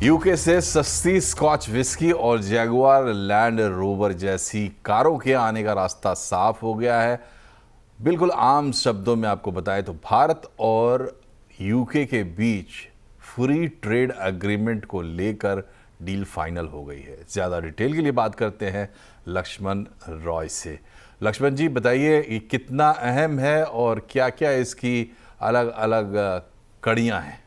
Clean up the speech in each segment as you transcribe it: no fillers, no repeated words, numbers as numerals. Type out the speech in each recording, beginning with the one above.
UK से सस्ती scotch whisky और जैगुआर लैंड रोवर जैसी कारों के आने का रास्ता साफ हो गया है। बिल्कुल आम शब्दों में आपको बताएं तो भारत और यूके के बीच फ्री ट्रेड एग्रीमेंट को लेकर डील फाइनल हो गई है। ज़्यादा डिटेल के लिए बात करते हैं लक्ष्मण रॉय से। लक्ष्मण जी बताइए, ये कितना अहम है और क्या क्या इसकी अलग अलग कड़ियाँ हैं?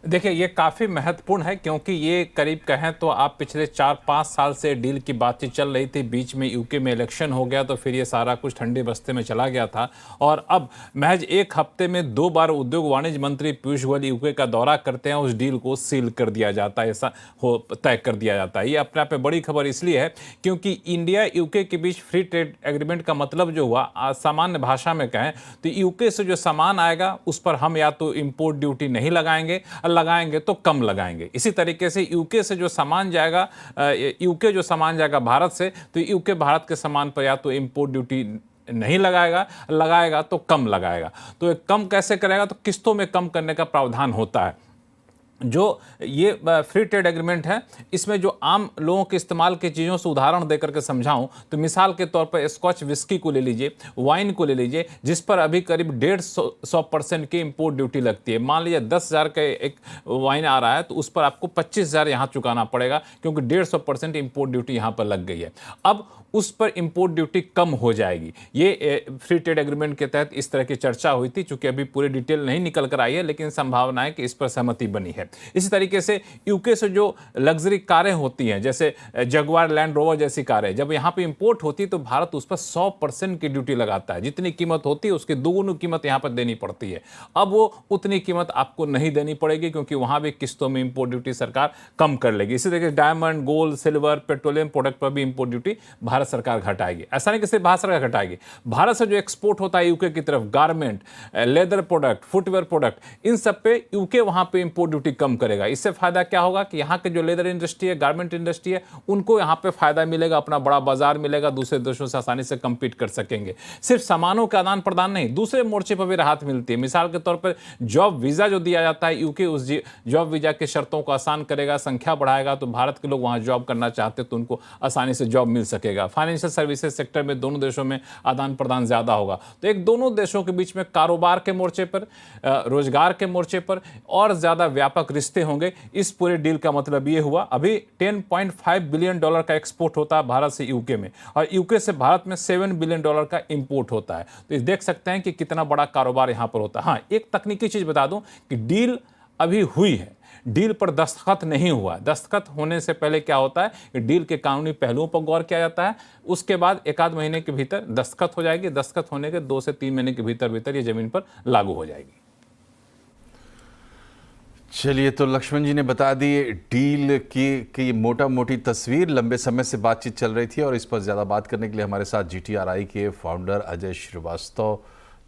देखिए, ये काफ़ी महत्वपूर्ण है क्योंकि ये करीब कहें तो आप पिछले 4-5 साल से डील की बातचीत चल रही थी। बीच में यूके में इलेक्शन हो गया तो फिर ये सारा कुछ ठंडे बस्ते में चला गया था और अब महज एक हफ्ते में 2 बार उद्योग वाणिज्य मंत्री पीयूष गोयल यूके का दौरा करते हैं, उस डील को सील कर दिया जाता है, ऐसा हो तय कर दिया जाता है। ये अपने आप में बड़ी खबर इसलिए है क्योंकि इंडिया यूके के बीच फ्री ट्रेड एग्रीमेंट का मतलब जो हुआ, सामान्य भाषा में कहें तो यूके से जो सामान आएगा उस पर हम या तो इम्पोर्ट ड्यूटी नहीं लगाएंगे तो कम लगाएंगे। इसी तरीके से यूके से जो सामान जाएगा, यूके जो सामान जाएगा भारत से, तो यूके भारत के सामान पर या तो इंपोर्ट ड्यूटी नहीं लगाएगा तो कम लगाएगा। तो ये कम कैसे करेगा? तो किस्तों में कम करने का प्रावधान होता है। जो ये फ्री ट्रेड एग्रीमेंट है, इसमें जो आम लोगों के इस्तेमाल की चीज़ों से उदाहरण देकर के समझाऊं तो मिसाल के तौर पर स्कॉच विस्की को ले लीजिए, वाइन को ले लीजिए, जिस पर अभी करीब 150% की इंपोर्ट ड्यूटी लगती है। मान लीजिए 10,000 का एक वाइन आ रहा है तो उस पर आपको 25,000 यहाँ चुकाना पड़ेगा क्योंकि 150% इंपोर्ट ड्यूटी यहाँ पर लग गई है। अब उस पर इंपोर्ट ड्यूटी कम हो जाएगी। ये फ्री ट्रेड एग्रीमेंट के तहत इस तरह की चर्चा हुई थी, चूंकि अभी पूरी डिटेल नहीं निकल कर आई है, लेकिन संभावना है कि इस पर सहमति बनी है। इसी तरीके से यूके से जो लग्जरी कारें होती हैं, जैसे जगुआर लैंड रोवर जैसी कारें, जब यहाँ पे इंपोर्ट होती है तो भारत उस पर 100% की ड्यूटी लगाता है। जितनी कीमत होती है उसकी दोगुनी कीमत यहाँ पर देनी पड़ती है। अब वो उतनी कीमत आपको नहीं देनी पड़ेगी क्योंकि वहाँ भी किस्तों में इंपोर्ट ड्यूटी सरकार कम कर लेगी। इसी तरीके से diamond, gold, silver, petroleum product पर भी इंपोर्ट ड्यूटी भारत सरकार घटाएगी। ऐसा नहीं कि सिर्फ भारत सरकार घटाएगी, भारत से जो एक्सपोर्ट होता है यूके की तरफ, garment, leather product, footwear product, इन सब पे यूके वहां पे इंपोर्ट ड्यूटी कम करेगा। इससे फायदा क्या होगा कि यहाँ के जो लेदर इंडस्ट्री है, गारमेंट इंडस्ट्री है, उनको यहाँ पे फायदा मिलेगा, अपना बड़ा बाजार मिलेगा, दूसरे देशों से आसानी से कंपीट कर सकेंगे। सिर्फ सामानों का आदान प्रदान नहीं, दूसरे मोर्चे पर भी राहत मिलती है। मिसाल के तौर पर जॉब वीजा जो दिया जाता है, यूके उस जॉब वीजा के शर्तों को आसान करेगा, संख्या बढ़ाएगा, तो भारत के लोग वहां जॉब करना चाहते तो उनको आसानी से जॉब मिल सकेगा। फाइनेंशियल सर्विसेज सेक्टर में दोनों देशों में आदान प्रदान ज्यादा होगा, तो एक दोनों देशों के बीच में कारोबार के मोर्चे पर, रोजगार के मोर्चे पर और ज्यादा व्यापक रिश्ते होंगे। इस पूरे डील का मतलब ये हुआ, अभी $10.5 बिलियन का एक्सपोर्ट होता है भारत से यूके में, और यूके से भारत में $7 बिलियन का इंपोर्ट होता है। तो देख सकते हैं कि कितना बड़ा कारोबार यहां पर होता है। हाँ, एक तकनीकी चीज बता दूं कि डील अभी हुई है, डील पर दस्तखत नहीं हुआ। दस्तखत होने से पहले क्या होता है कि डील के कानूनी पहलुओं पर गौर किया जाता है, उसके बाद एक आध महीने के भीतर दस्तखत हो जाएगी। दस्तखत होने के 2 से 3 महीने के भीतर ये जमीन पर लागू हो जाएगी। चलिए, तो लक्ष्मण जी ने बता दी डील की मोटा मोटी तस्वीर। लंबे समय से बातचीत चल रही थी और इस पर ज़्यादा बात करने के लिए हमारे साथ GTRI के फाउंडर अजय श्रीवास्तव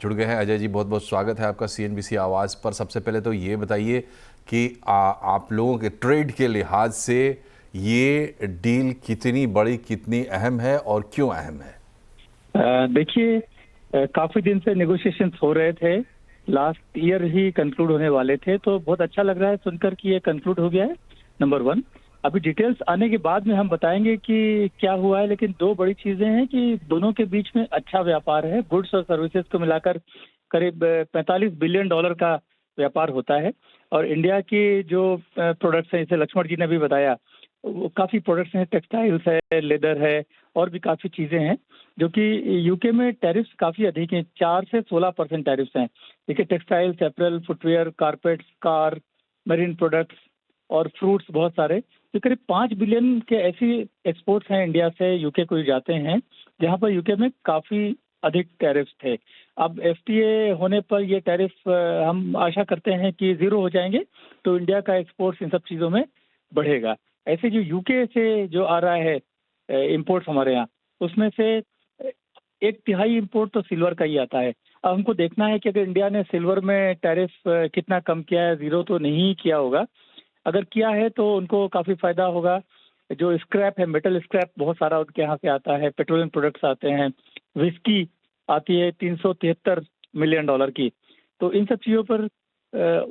जुड़ गए हैं। अजय जी, बहुत बहुत स्वागत है आपका CNBC आवाज़ पर। सबसे पहले तो ये बताइए कि आप लोगों के ट्रेड के लिहाज से ये डील कितनी बड़ी, कितनी अहम है और क्यों अहम है? देखिए, काफी दिन से नेगोशिएशंस हो रहे थे, लास्ट ईयर ही कंक्लूड होने वाले थे, तो बहुत अच्छा लग रहा है सुनकर कि ये कंक्लूड हो गया है। नंबर 1, अभी डिटेल्स आने के बाद में हम बताएंगे कि क्या हुआ है, लेकिन 2 बड़ी चीजें हैं कि दोनों के बीच में अच्छा व्यापार है। गुड्स और सर्विसेज को मिलाकर करीब $45 बिलियन का व्यापार होता है, और इंडिया की जो प्रोडक्ट्स हैं, जैसे लक्ष्मण जी ने भी बताया, वो काफी प्रोडक्ट्स हैं, टेक्सटाइल्स है, लेदर है, और भी काफी चीजें हैं, जो कि यूके में टैरिफ्स काफी अधिक हैं, 4 से 16% टैरिफ्स हैं। देखिए, textiles, apparel, footwear, carpets, car, marine products और फ्रूट्स बहुत सारे, तो करीब 5 बिलियन के ऐसी एक्सपोर्ट्स हैं इंडिया से यूके को जाते हैं, जहां पर यूके में काफी अधिक टैरिफ्स थे। अब FTA होने पर ये टैरिफ हम आशा करते हैं कि 0 हो जाएंगे, तो इंडिया का एक्सपोर्ट्स इन सब चीजों में बढ़ेगा। ऐसे जो यूके से जो आ रहा है इंपोर्ट्स हमारे यहाँ, उसमें से 1/3 इंपोर्ट तो सिल्वर का ही आता है। अब हमको देखना है कि अगर इंडिया ने सिल्वर में टैरिफ कितना कम किया है, 0 तो नहीं किया होगा। अगर किया है तो उनको काफी फायदा होगा। जो स्क्रैप है, मेटल स्क्रैप बहुत सारा उनके यहाँ से आता है, पेट्रोलियम प्रोडक्ट्स आते हैं, विस्की आती है $373 मिलियन की, तो इन सब चीजों पर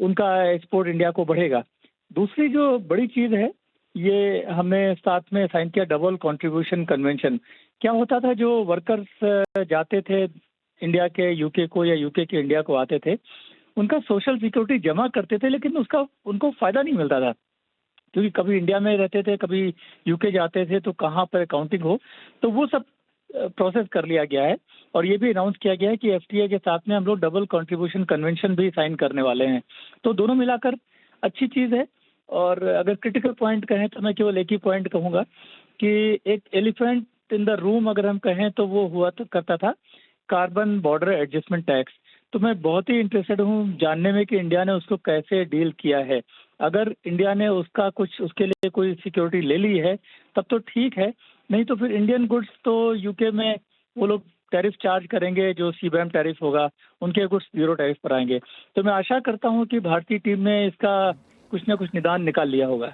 उनका एक्सपोर्ट इंडिया को बढ़ेगा। दूसरी जो बड़ी चीज है, ये हमने साथ में साइन किया डबल कंट्रीब्यूशन कन्वेंशन। क्या होता था, जो वर्कर्स जाते थे इंडिया के यूके को या यूके के इंडिया को आते थे, उनका सोशल सिक्योरिटी जमा करते थे, लेकिन उसका उनको फायदा नहीं मिलता था, क्योंकि कभी इंडिया में रहते थे, कभी यूके जाते थे, तो कहाँ पर अकाउंटिंग हो, तो वो सब प्रोसेस कर लिया गया है। और ये भी अनाउंस किया गया है कि एफटीए के साथ में हम लोग डबल कंट्रीब्यूशन कन्वेंशन भी साइन करने वाले हैं। तो दोनों मिलाकर अच्छी चीज़ है। और अगर क्रिटिकल पॉइंट कहें तो मैं केवल एक ही पॉइंट कहूँगा कि एक एलिफेंट इन द रूम अगर हम कहें तो वो हुआ तो करता था कार्बन बॉर्डर एडजस्टमेंट टैक्स। तो मैं बहुत ही इंटरेस्टेड हूँ जानने में कि इंडिया ने उसको कैसे डील किया है। अगर इंडिया ने उसका कुछ उसके लिए कोई सिक्योरिटी ले ली है तब तो ठीक है, नहीं तो फिर इंडियन गुड्स तो यूके में वो लोग टैरिफ चार्ज करेंगे, जो सीबैम टैरिफ होगा, उनके गुड्स जीरो टैरिफ पर आएंगे। तो मैं आशा करता हूँ कि भारतीय टीम ने इसका कुछ ना कुछ निदान निकाल लिया होगा।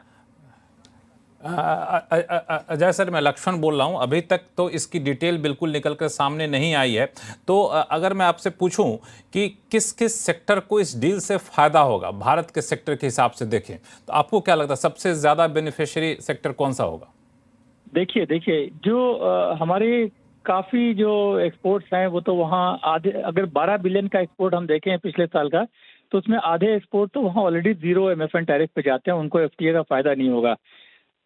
अजय सर, मैं लक्ष्मण बोल रहा हूं। अभी तक तो इसकी डिटेल बिल्कुल निकल कर सामने नहीं आई है। तो अगर मैं आपसे पूछूं कि किस किस सेक्टर को इस डील से फायदा होगा, भारत के सेक्टर के हिसाब से देखें तो आपको क्या लगता है सबसे ज्यादा बेनिफिशियरी सेक्टर कौन सा होगा? देखिए जो हमारे काफी जो एक्सपोर्ट्स हैं वो तो वहाँ आधे, अगर 12 बिलियन का एक्सपोर्ट हम देखें पिछले साल का, तो उसमें आधे एक्सपोर्ट तो वहाँ ऑलरेडी जीरो एमएफएन टैरिफ पे जाते हैं, उनको एफटीए का फायदा नहीं होगा।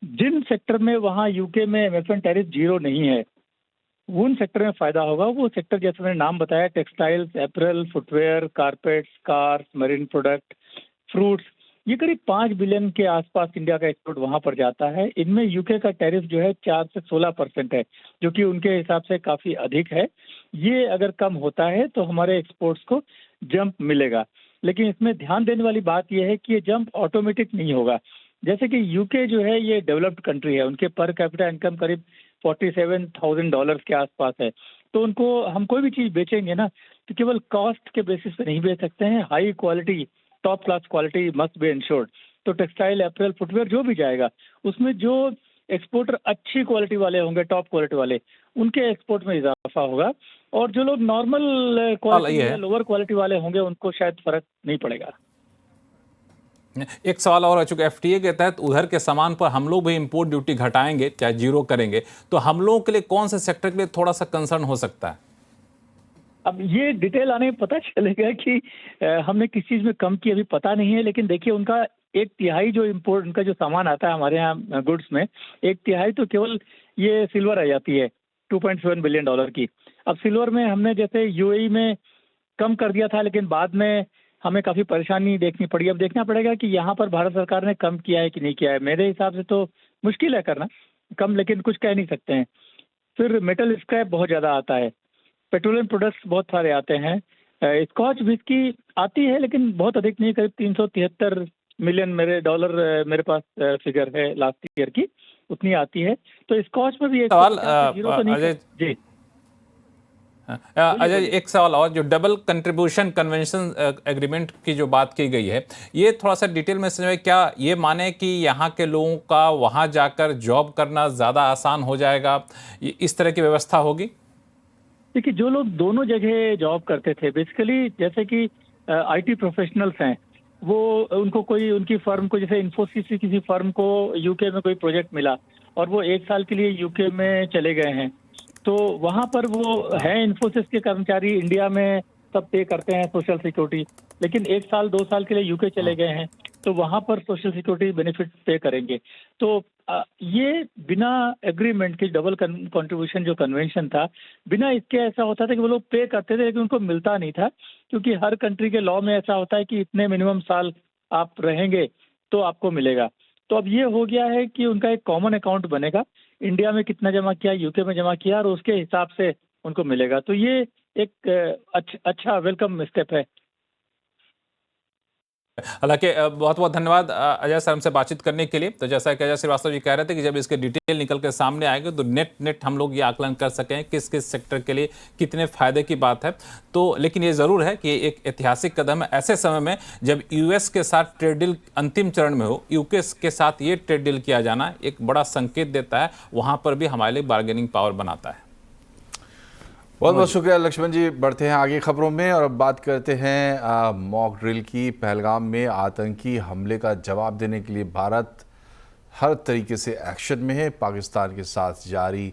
जिन सेक्टर में वहाँ यूके में एमएफएन टैरिफ जीरो नहीं है, उन सेक्टर में फायदा होगा। वो सेक्टर जैसे मैंने नाम बताया, textiles, apparel, footwear, carpets, cars, marine product, fruits, ये करीब 5 बिलियन के आसपास इंडिया का एक्सपोर्ट वहां पर जाता है। इनमें यूके का टैरिफ जो है 4 से 16% है, जो कि उनके हिसाब से काफी अधिक है। ये अगर कम होता है तो हमारे एक्सपोर्ट्स को जंप मिलेगा। लेकिन इसमें ध्यान देने वाली बात यह है कि ये जंप ऑटोमेटिक नहीं होगा। जैसे कि यूके जो है ये डेवलप्ड कंट्री है, उनके पर कैपिटा इनकम करीब $47,000 के आसपास है। तो उनको हम कोई भी चीज बेचेंगे ना, तो केवल कॉस्ट के बेसिस पे नहीं बेच सकते हैं, high quality, top class quality must be insured. तो टेक्सटाइल, एपरल, फुटवेयर जो भी जाएगा, उसमें जो एक्सपोर्टर अच्छी क्वालिटी वाले होंगे, टॉप क्वालिटी वाले, उनके एक्सपोर्ट में इजाफा होगा। और जो लोग नॉर्मल क्वालिटी या लोअर क्वालिटी वाले होंगे, उनको शायद फर्क नहीं पड़ेगा। एक सवाल और आ चुका है, एफटीए के तहत उधर के सामान पर हम लोग भी इंपोर्ट ड्यूटी घटाएंगे, चाहे जीरो करेंगे, तो हम लोगों के लिए कौन से सेक्टर के लिए थोड़ा सा कंसर्न हो सकता है? अब ये डिटेल आने में पता चलेगा कि हमने किस चीज में कम की, अभी पता नहीं है। लेकिन देखिए, उनका 1/3 जो इम्पोर्ट, उनका जो सामान आता है हमारे यहाँ गुड्स में, 1/3 तो केवल ये सिल्वर आ जाती है $2.7 बिलियन की। अब सिल्वर में हमने जैसे यूएई में कम कर दिया था, लेकिन बाद में हमें काफी परेशानी देखनी पड़ी। अब देखना पड़ेगा कि यहाँ पर भारत सरकार ने कम किया है कि नहीं किया है। मेरे हिसाब से तो मुश्किल है करना कम, लेकिन कुछ कह नहीं सकते हैं। फिर मेटल स्क्रैप बहुत ज्यादा आता है, पेट्रोलियम प्रोडक्ट्स बहुत सारे आते हैं, स्कॉच विस्की आती है लेकिन बहुत अधिक नहीं, करीब $373 मिलियन मेरे पास फिगर है लास्ट ईयर की, उतनी आती है। तो स्कॉच में भी एक सवाल जीरो तो नहीं जी। अजय, एक सवाल और, जो डबल कंट्रीब्यूशन कन्वेंशन एग्रीमेंट की जो बात की गई है, ये थोड़ा सा डिटेल में समझाइए। क्या ये माने कि यहाँ के लोगों का वहाँ जाकर जॉब करना ज़्यादा आसान हो जाएगा, इस तरह की व्यवस्था होगी? देखिए, जो लोग दोनों जगह जॉब करते थे, बेसिकली जैसे कि आईटी प्रोफेशनल्स हैं, वो उनको कोई उनकी फर्म को, जैसे इन्फोसिस की किसी फर्म को यूके में कोई प्रोजेक्ट मिला और वो 1 साल के लिए यूके में चले गए हैं, तो वहां पर वो हैं इन्फोसिस के कर्मचारी, इंडिया में सब पे करते हैं सोशल सिक्योरिटी, लेकिन 1 साल 2 साल के लिए यूके चले गए हैं तो वहां पर सोशल सिक्योरिटी बेनिफिट पे करेंगे। तो ये बिना एग्रीमेंट के डबल कंट्रीब्यूशन जो कन्वेंशन था, बिना इसके ऐसा होता था कि वो लोग पे करते थे लेकिन उनको मिलता नहीं था, क्योंकि हर कंट्री के लॉ में ऐसा होता है कि इतने मिनिमम साल आप रहेंगे तो आपको मिलेगा। तो अब ये हो गया है कि उनका एक कॉमन अकाउंट बनेगा, इंडिया में कितना जमा किया, यूके में जमा किया, और उसके हिसाब से उनको मिलेगा। तो ये एक अच्छा वेलकम स्टेप है। हालांकि बहुत बहुत धन्यवाद अजय सर हमसे बातचीत करने के लिए। तो जैसा कि अजय श्रीवास्तव जी कह रहे थे कि जब इसके डिटेल निकल के सामने आएंगे तो नेट हम लोग ये आकलन कर सकें किस किस सेक्टर के लिए कितने फायदे की बात है। तो लेकिन ये ज़रूर है कि एक ऐतिहासिक कदम है ऐसे समय में जब यूएस के साथ ट्रेड डील अंतिम चरण में हो, यूके के साथ ये ट्रेड डील किया जाना एक बड़ा संकेत देता है, वहाँ पर भी हमारे लिए बार्गेनिंग पावर बनाता है। बहुत बहुत शुक्रिया लक्ष्मण जी। बढ़ते हैं आगे खबरों में और अब बात करते हैं मॉक ड्रिल की। पहलगाम में आतंकी हमले का जवाब देने के लिए भारत हर तरीके से एक्शन में है। पाकिस्तान के साथ जारी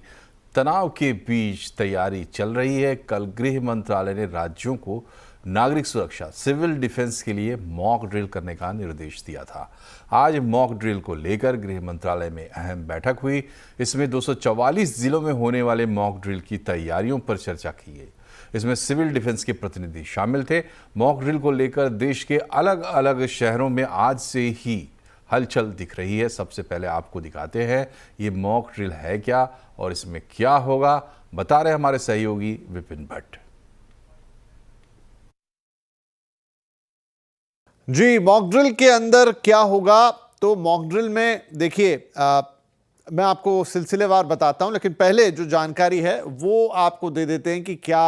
तनाव के बीच तैयारी चल रही है। कल गृह मंत्रालय ने राज्यों को नागरिक सुरक्षा सिविल डिफेंस के लिए मॉक ड्रिल करने का निर्देश दिया था। आज मॉक ड्रिल को लेकर गृह मंत्रालय में अहम बैठक हुई। इसमें 244 जिलों में होने वाले मॉक ड्रिल की तैयारियों पर चर्चा की गई। इसमें सिविल डिफेंस के प्रतिनिधि शामिल थे। मॉक ड्रिल को लेकर देश के अलग अलग शहरों में आज से ही हलचल दिख रही है। सबसे पहले आपको दिखाते हैं ये मॉक ड्रिल है क्या और इसमें क्या होगा, बता रहे हमारे सहयोगी विपिन भट्ट। जी, मॉक ड्रिल के अंदर क्या होगा, तो मॉक ड्रिल में देखिए मैं आपको सिलसिलेवार बताता हूं, लेकिन पहले जो जानकारी है वो आपको दे देते हैं कि क्या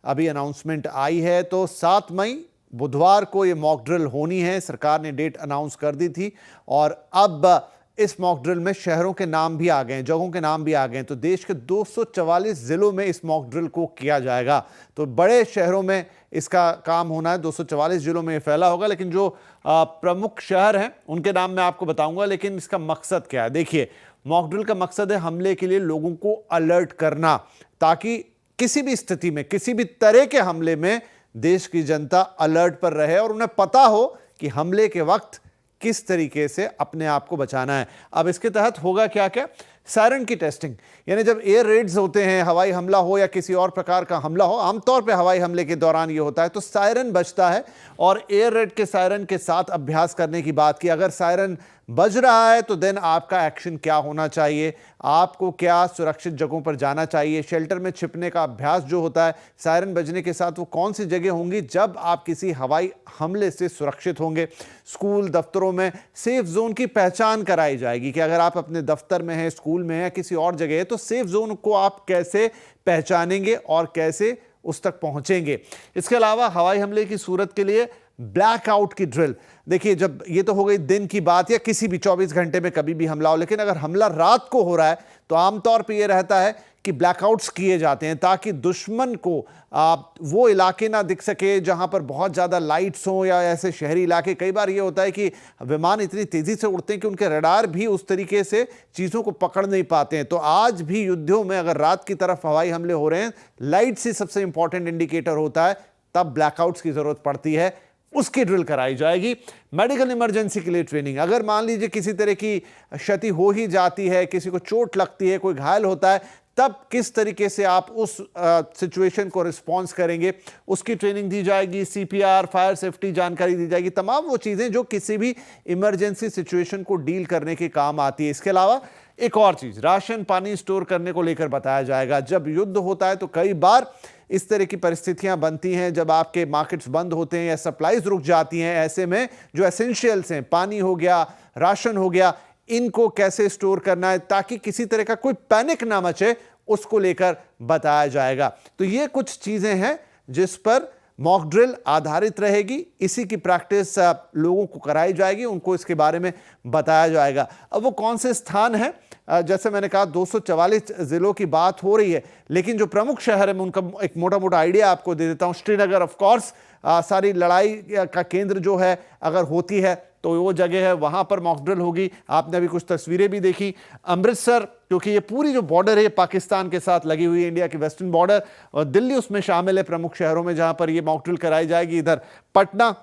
अभी अनाउंसमेंट आई है। तो 7 मई बुधवार को ये मॉक ड्रिल होनी है। सरकार ने डेट अनाउंस कर दी थी और अब इस मॉक ड्रिल में शहरों के नाम भी आ गए, जगहों के नाम भी आ गए। तो देश के 244 जिलों में इस मॉक ड्रिल को किया जाएगा। तो बड़े शहरों में इसका काम होना है, 244 जिलों में फैला होगा। लेकिन जो प्रमुख शहर हैं उनके नाम मैं आपको बताऊंगा। लेकिन इसका मकसद क्या है? देखिए, मॉक ड्रिल का मकसद है हमले के लिए लोगों को अलर्ट करना, ताकि किसी भी स्थिति में, किसी भी तरह के हमले में देश की जनता अलर्ट पर रहे और उन्हें पता हो कि हमले के वक्त किस तरीके से अपने आप को बचाना है। अब इसके तहत होगा क्या क्या? सायरन की टेस्टिंग, यानी जब एयर रेड्स होते हैं, हवाई हमला हो या किसी और प्रकार का हमला हो, आमतौर पे हवाई हमले के दौरान ये होता है, तो सायरन बजता है और एयर रेड के सायरन के साथ अभ्यास करने की बात की। अगर सायरन बज रहा है तो देन आपका एक्शन क्या होना चाहिए, आपको क्या सुरक्षित जगहों पर जाना चाहिए, शेल्टर में छिपने का अभ्यास जो होता है सायरन बजने के साथ, वो कौन सी जगह होंगी जब आप किसी हवाई हमले से सुरक्षित होंगे। स्कूल दफ्तरों में सेफ जोन की पहचान कराई जाएगी कि अगर आप अपने दफ्तर में हैं, स्कूल में है, किसी और जगह है, तो सेफ जोन को आप कैसे पहचानेंगे और कैसे उस तक पहुंचेंगे। इसके अलावा हवाई हमले की सूरत के लिए ब्लैकआउट की ड्रिल। देखिए, जब ये तो हो गई दिन की बात या किसी भी 24 घंटे में कभी भी हमला हो, लेकिन अगर हमला रात को हो रहा है तो आमतौर पे ये रहता है कि ब्लैकआउट्स किए जाते हैं ताकि दुश्मन को वो इलाके ना दिख सके जहां पर बहुत ज़्यादा लाइट्स हों या ऐसे शहरी इलाके। कई बार ये होता है कि विमान इतनी तेज़ी से उड़ते हैं कि उनके रडार भी उस तरीके से चीज़ों को पकड़ नहीं पाते हैं। तो आज भी युद्धों में अगर रात की तरफ हवाई हमले हो रहे हैं, लाइट से सबसे इंपॉर्टेंट इंडिकेटर होता है, तब ब्लैकआउट्स की ज़रूरत पड़ती है, उसकी ड्रिल कराई जाएगी। मेडिकल इमरजेंसी के लिए ट्रेनिंग, अगर मान लीजिए किसी तरह की क्षति हो ही जाती है, किसी को चोट लगती है, कोई घायल होता है, तब किस तरीके से आप उस सिचुएशन को रिस्पॉन्स करेंगे, उसकी ट्रेनिंग दी जाएगी। सीपीआर, फायर सेफ्टी जानकारी दी जाएगी, तमाम वो चीज़ें जो किसी भी इमरजेंसी सिचुएशन को डील करने के काम आती है। इसके अलावा एक और चीज़, राशन पानी स्टोर करने को लेकर बताया जाएगा। जब युद्ध होता है तो कई बार इस तरह की परिस्थितियां बनती हैं जब आपके मार्केट्स बंद होते हैं या सप्लाईज रुक जाती हैं। ऐसे में जो एसेंशियल्स हैं, पानी हो गया, राशन हो गया, इनको कैसे स्टोर करना है ताकि किसी तरह का कोई पैनिक ना मचे, उसको लेकर बताया जाएगा। तो ये कुछ चीजें हैं जिस पर मॉक ड्रिल आधारित रहेगी। इसी की प्रैक्टिस लोगों को कराई जाएगी, उनको इसके बारे में बताया जाएगा। अब वो कौन से स्थान हैं, जैसे मैंने कहा 244 जिलों की बात हो रही है, लेकिन जो प्रमुख शहर है मैं उनका एक मोटा मोटा आइडिया आपको दे देता हूं। श्रीनगर ऑफ कोर्स सारी लड़ाई का केंद्र जो है, अगर होती है तो वो जगह है, वहां पर मॉक ड्रिल होगी। आपने अभी कुछ तस्वीरें भी देखी। अमृतसर, क्योंकि ये पूरी जो बॉर्डर है पाकिस्तान के साथ लगी हुई है, इंडिया की वेस्टर्न बॉर्डर, और दिल्ली उसमें शामिल है प्रमुख शहरों में जहां पर ये मॉक ड्रिल कराई जाएगी। इधर पटना,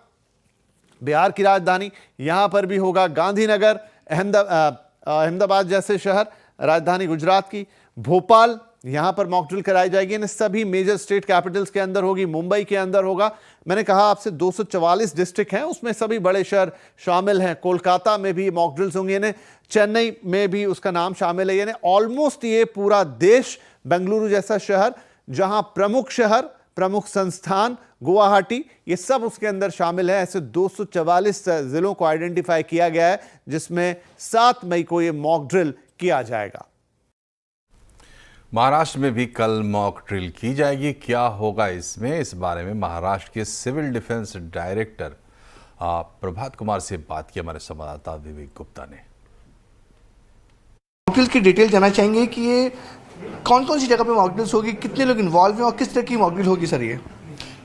बिहार की राजधानी, यहां पर भी होगा। गांधीनगर, अहमदाबाद जैसे शहर, राजधानी गुजरात की, भोपाल, यहां पर मॉक ड्रिल कराई जाएगी। इन सभी मेजर स्टेट कैपिटल्स के अंदर होगी। मुंबई के अंदर होगा। मैंने कहा आपसे 244 डिस्ट्रिक्ट हैं, उसमें सभी बड़े शहर शामिल हैं। कोलकाता में भी मॉक ड्रिल्स होंगी, यानी चेन्नई में भी उसका नाम शामिल है। यानी ऑलमोस्ट ये पूरा देश, बेंगलुरु जैसा शहर, जहां प्रमुख शहर, प्रमुख संस्थान, गुवाहाटी, ये सब उसके अंदर शामिल है। ऐसे 244 जिलों को आइडेंटिफाई किया गया है जिसमें 7 मई को ये मॉक ड्रिल किया जाएगा। महाराष्ट्र में भी कल मॉक ड्रिल की जाएगी। क्या होगा इसमें, इस बारे में महाराष्ट्र के civil defence director Prabhat Kumar से बात की हमारे संवाददाता विवेक गुप्ता ने। मॉकड्रिल की डिटेल जानना चाहेंगे कि ये कौन कौन सी जगह पे मॉकड्रिल्स होगी, कितने लोग इन्वॉल्व हैं और किस तरह की मॉकड्रिल होगी सर ये?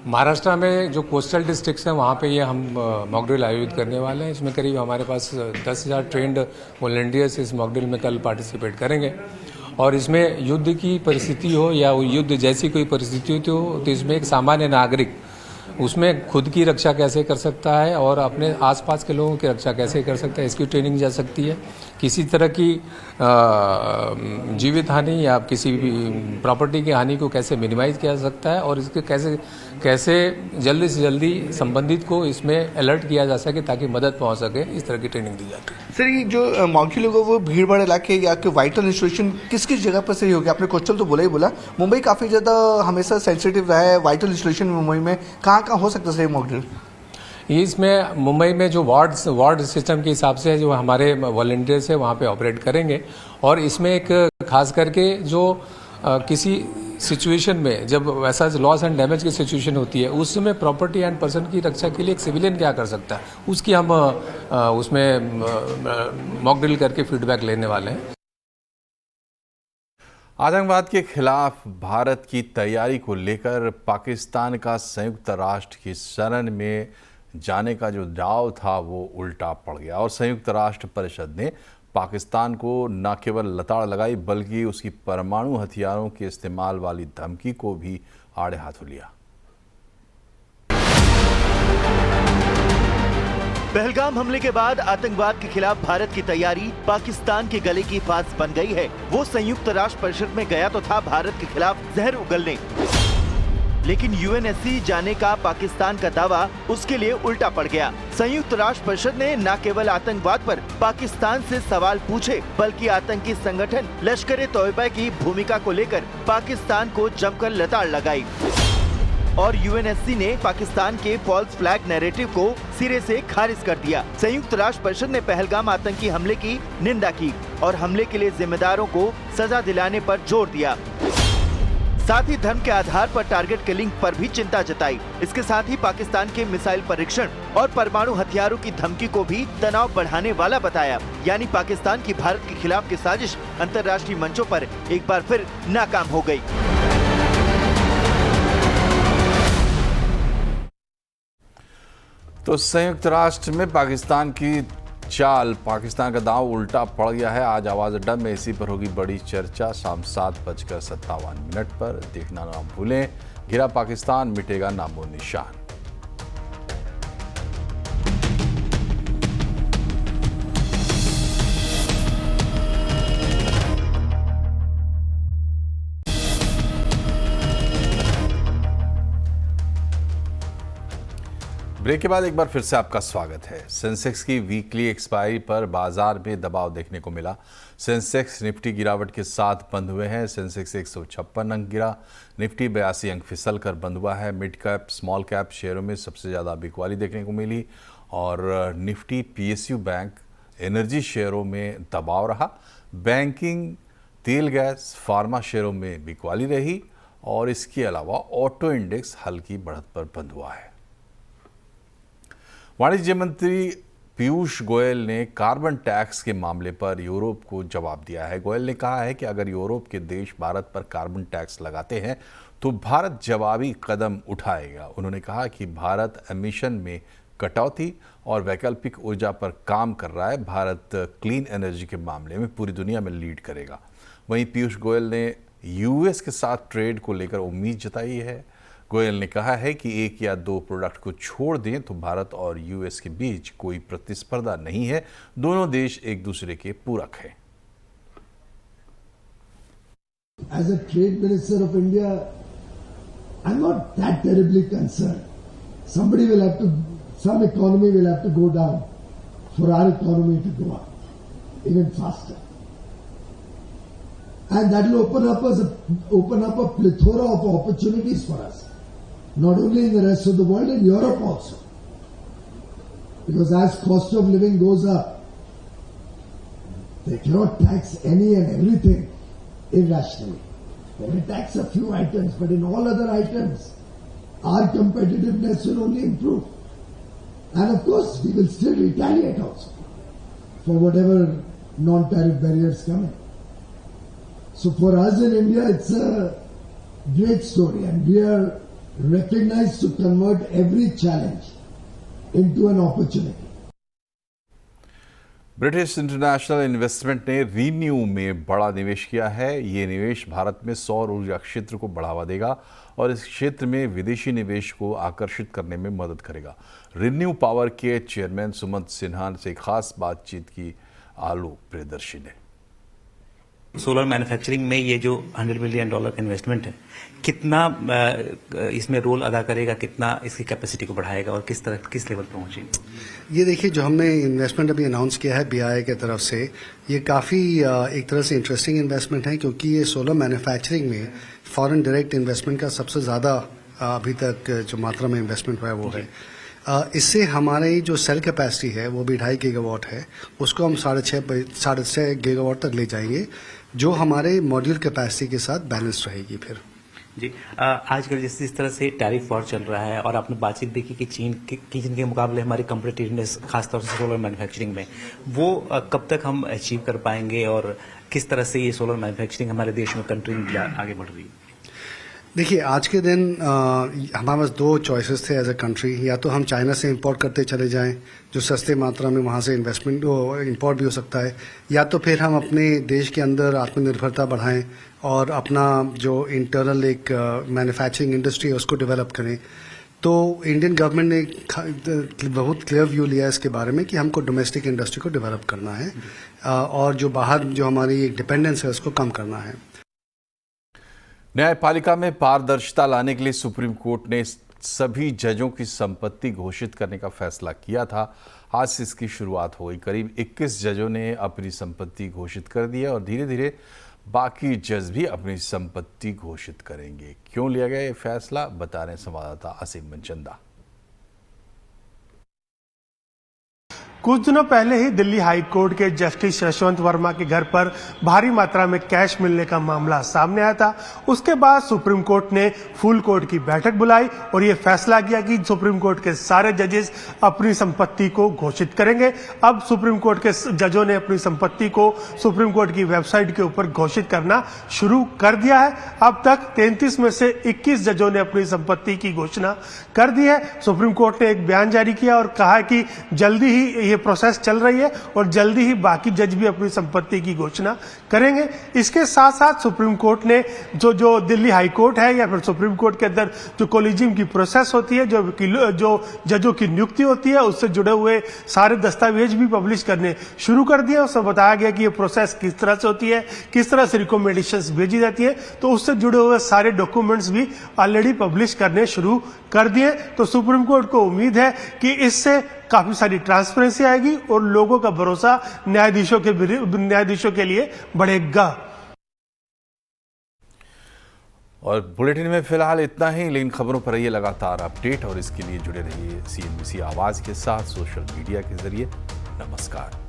महाराष्ट्र में जो कोस्टल डिस्ट्रिक्ट्स हैं वहाँ पे ये हम मॉकड्रिल आयोजित करने वाले हैं। इसमें करीब हमारे पास 10,000 ट्रेंड वॉलंटियर्स इस मॉकड्रिल में कल पार्टिसिपेट करेंगे। और इसमें युद्ध की परिस्थिति हो या युद्ध जैसी कोई परिस्थिति हो तो इसमें एक सामान्य नागरिक उसमें खुद की रक्षा कैसे कर सकता है और अपने आसपास के लोगों की रक्षा कैसे कर सकता है, इसकी ट्रेनिंग जा सकती है। किसी तरह की जीवित हानि या किसी भी प्रॉपर्टी की हानि को कैसे मिनिमाइज किया जा सकता है और इसके कैसे जल्दी से जल्दी संबंधित को इसमें अलर्ट किया जा सके ताकि मदद पहुंच सके, इस तरह की ट्रेनिंग दी जाती है। सर ये जो मॉकड्रिल होगा वो भीड़ भाड़ इलाके या कि वाइटल इंस्टॉलेशन किस किस जगह पर सही होगी? आपने कोस्टल तो बोला ही बोला, मुंबई काफ़ी ज़्यादा हमेशा सेंसिटिव रहा है वाइटल इंस्टॉलेशन मुंबई में, कहाँ हो सकता है सर मॉकड्रिल? इसमें मुंबई में जो वार्ड सिस्टम के हिसाब से जो हमारे वॉलंटियर्स है वहाँ पे ऑपरेट करेंगे। और इसमें एक खास करके जो किसी सिचुएशन में जब वैसा लॉस एंड डैमेज की सिचुएशन होती है उस समय प्रॉपर्टी एंड पर्सन की रक्षा के लिए एक सिविलियन क्या कर सकता है उसकी हम उसमें मॉकड्रिल करके फीडबैक लेने वाले हैं। आतंकवाद के खिलाफ भारत की तैयारी को लेकर पाकिस्तान का संयुक्त राष्ट्र की शरण में जाने का जो दाव था वो उल्टा पड़ गया और संयुक्त राष्ट्र परिषद ने पाकिस्तान को न केवल लताड़ लगाई बल्कि उसकी परमाणु हथियारों के इस्तेमाल वाली धमकी को भी आड़े हाथों लिया। पहलगाम हमले के बाद आतंकवाद के खिलाफ भारत की तैयारी पाकिस्तान के गले की फांस बन गई है। वो संयुक्त राष्ट्र परिषद में गया तो था भारत के खिलाफ जहर उगलने, लेकिन यूएनएससी जाने का पाकिस्तान का दावा उसके लिए उल्टा पड़ गया। संयुक्त राष्ट्र परिषद ने न केवल आतंकवाद पर पाकिस्तान से सवाल पूछे बल्कि आतंकी संगठन लश्कर-ए-तौयबा की भूमिका को लेकर पाकिस्तान को जमकर लताड़ लगाई और यूएनएससी ने पाकिस्तान के फॉल्स फ्लैग नैरेटिव को सिरे से खारिज कर दिया। संयुक्त राष्ट्र परिषद ने पहलगाम आतंकी हमले की निंदा की और हमले के लिए जिम्मेदारों को सजा दिलाने पर जोर दिया। साथ ही धर्म के आधार पर टारगेट किलिंग पर भी चिंता जताई। इसके साथ ही पाकिस्तान के मिसाइल परीक्षण और परमाणु हथियारों की धमकी को भी तनाव बढ़ाने वाला बताया। यानी पाकिस्तान की भारत के खिलाफ की साजिश अंतर्राष्ट्रीय मंचों पर एक बार फिर नाकाम हो गई। तो संयुक्त राष्ट्र में पाकिस्तान की चाल, पाकिस्तान का दांव उल्टा पड़ गया है। आज आवाज अड्डा में इसी पर होगी बड़ी चर्चा। शाम 7:57 पर देखना ना भूलें। घिरा पाकिस्तान, मिटेगा नामो निशान। ब्रेक के बाद एक बार फिर से आपका स्वागत है। सेंसेक्स की वीकली एक्सपायरी पर बाजार में दबाव देखने को मिला। सेंसेक्स निफ्टी गिरावट के साथ बंद हुए हैं। सेंसेक्स 156 अंक गिरा, निफ्टी 82 अंक फिसल कर बंद हुआ है। मिड कैप स्मॉल कैप शेयरों में सबसे ज़्यादा बिकवाली देखने को मिली और निफ्टी पीएसयू बैंक एनर्जी शेयरों में दबाव रहा। बैंकिंग, तेल गैस, फार्मा शेयरों में बिकवाली रही और इसके अलावा ऑटो इंडेक्स हल्की बढ़त पर बंद हुआ है। वाणिज्य मंत्री पीयूष गोयल ने कार्बन टैक्स के मामले पर यूरोप को जवाब दिया है। गोयल ने कहा है कि अगर यूरोप के देश भारत पर कार्बन टैक्स लगाते हैं तो भारत जवाबी कदम उठाएगा। उन्होंने कहा कि भारत एमिशन में कटौती और वैकल्पिक ऊर्जा पर काम कर रहा है। भारत क्लीन एनर्जी के मामले में पूरी दुनिया में लीड करेगा। वहीं पीयूष गोयल ने यूएस के साथ ट्रेड को लेकर उम्मीद जताई है। गोयल ने कहा है कि 1 या 2 प्रोडक्ट को छोड़ दें तो भारत और यूएस के बीच कोई प्रतिस्पर्धा नहीं है। दोनों देश एक दूसरे के पूरक हैं। As a trade minister of India, I'm not that terribly concerned. Some economy will have to go down for our economy to go up even faster. And that will open up a plethora of opportunities for us. Not only in the rest of the world, in Europe also. Because as cost of living goes up, they cannot tax any and everything irrationally. They may tax a few items, but in all other items, our competitiveness will only improve. And of course, we will still retaliate also for whatever non-tariff barriers come in. So for us in India, it's a great story, and we are recognized to convert every challenge into an opportunity. British international investment ने renew में बड़ा निवेश किया है। ये निवेश भारत में सौर ऊर्जा क्षेत्र को बढ़ावा देगा और इस क्षेत्र में विदेशी निवेश को आकर्षित करने में मदद करेगा। रीन्यू पावर के चेयरमैन सुमंत सिन्हा से खास बातचीत की आलोक प्रियदर्शी ने। सोलर मैन्युफैक्चरिंग में ये जो $100 बिलियन का इन्वेस्टमेंट है, कितना इसमें रोल अदा करेगा, कितना इसकी कैपेसिटी को बढ़ाएगा और किस लेवल पर पहुंचेगी? ये देखिए, जो हमने इन्वेस्टमेंट अभी अनाउंस किया है BII के तरफ से, ये काफ़ी एक तरह से इंटरेस्टिंग इन्वेस्टमेंट है, क्योंकि ये सोलर मैन्युफैक्चरिंग में फॉरेन डायरेक्ट इन्वेस्टमेंट का सबसे ज़्यादा अभी तक जो मात्रा में इन्वेस्टमेंट हुआ है वो है। इससे हमारी जो सेल कैपेसिटी है वो भी 2.5 गीगावाट है, उसको हम 6.5 गीगावाट तक ले जाएंगे, जो हमारे मॉड्यूल कैपेसिटी के साथ बैलेंस रहेगी। फिर जी, आजकल जिस तरह से टैरिफ वॉर चल रहा है और आपने बातचीत देखी कि चीन के मुकाबले हमारी कम्पिटिटिवनेस खासतौर से सोलर मैन्युफैक्चरिंग में, वो कब तक हम अचीव कर पाएंगे और किस तरह से ये सोलर मैन्युफैक्चरिंग हमारे देश में कंट्री में आगे बढ़ रही है? देखिए, आज के दिन हमारे पास 2 चॉइसेस थे एज ए कंट्री। या तो हम चाइना से इंपोर्ट करते चले जाएं, जो सस्ते मात्रा में वहाँ से इन्वेस्टमेंट इंपोर्ट भी हो सकता है, या तो फिर हम अपने देश के अंदर आत्मनिर्भरता बढ़ाएं और अपना जो इंटरनल एक मैन्युफैक्चरिंग इंडस्ट्री है उसको डेवलप करें। तो इंडियन गवर्नमेंट ने बहुत क्लियर व्यू लिया है इसके बारे में कि हमको डोमेस्टिक इंडस्ट्री को डेवलप करना है और जो बाहर जो हमारी एक डिपेंडेंस है उसको कम करना है। न्यायपालिका में पारदर्शिता लाने के लिए सुप्रीम कोर्ट ने सभी जजों की संपत्ति घोषित करने का फैसला किया था। आज से इसकी शुरुआत हो गई। करीब 21 जजों ने अपनी संपत्ति घोषित कर दी है और धीरे धीरे बाकी जज भी अपनी संपत्ति घोषित करेंगे। क्यों लिया गया ये फैसला, बता रहे हैं संवाददाता असीम मनचंदा। कुछ दिनों पहले ही दिल्ली हाई कोर्ट के जस्टिस यशवंत वर्मा के घर पर भारी मात्रा में कैश मिलने का मामला सामने आया था। उसके बाद सुप्रीम कोर्ट ने फुल कोर्ट की बैठक बुलाई और ये फैसला किया कि सुप्रीम कोर्ट के सारे जजेस अपनी संपत्ति को घोषित करेंगे। अब सुप्रीम कोर्ट के जजों ने अपनी संपत्ति को सुप्रीम कोर्ट की वेबसाइट के ऊपर घोषित करना शुरू कर दिया है। अब तक 33 में से 21 जजों ने अपनी संपत्ति की घोषणा कर दी है। सुप्रीम कोर्ट ने एक बयान जारी किया और कहा कि जल्दी ही ये प्रोसेस चल रही है और जल्दी ही बाकी जज भी अपनी संपत्ति की घोषणा करेंगे। इसके साथ साथ सुप्रीम कोर्ट ने जो दिल्ली हाई कोर्ट है या फिर सुप्रीम कोर्ट के अंदर जो कोलिजियम की प्रोसेस होती है, जो जजों की नियुक्ति होती है, उससे जुड़े हुए सारे दस्तावेज भी पब्लिश करने शुरू कर दिए। उसमें बताया गया कि ये प्रोसेस किस तरह से होती है, किस तरह से रिकमेंडेशंस भेजी जाती है, तो उससे जुड़े हुए सारे डॉक्यूमेंट्स भी ऑलरेडी पब्लिश करने शुरू कर दिए। तो सुप्रीम कोर्ट को उम्मीद है कि इससे काफी सारी ट्रांसपेरेंसी आएगी और लोगों का भरोसा न्यायाधीशों के लिए बढ़ेगा। और बुलेटिन में फिलहाल इतना ही, लेकिन खबरों पर रहिए लगातार अपडेट और इसके लिए जुड़े रहिए CNBC आवाज के साथ सोशल मीडिया के जरिए। नमस्कार।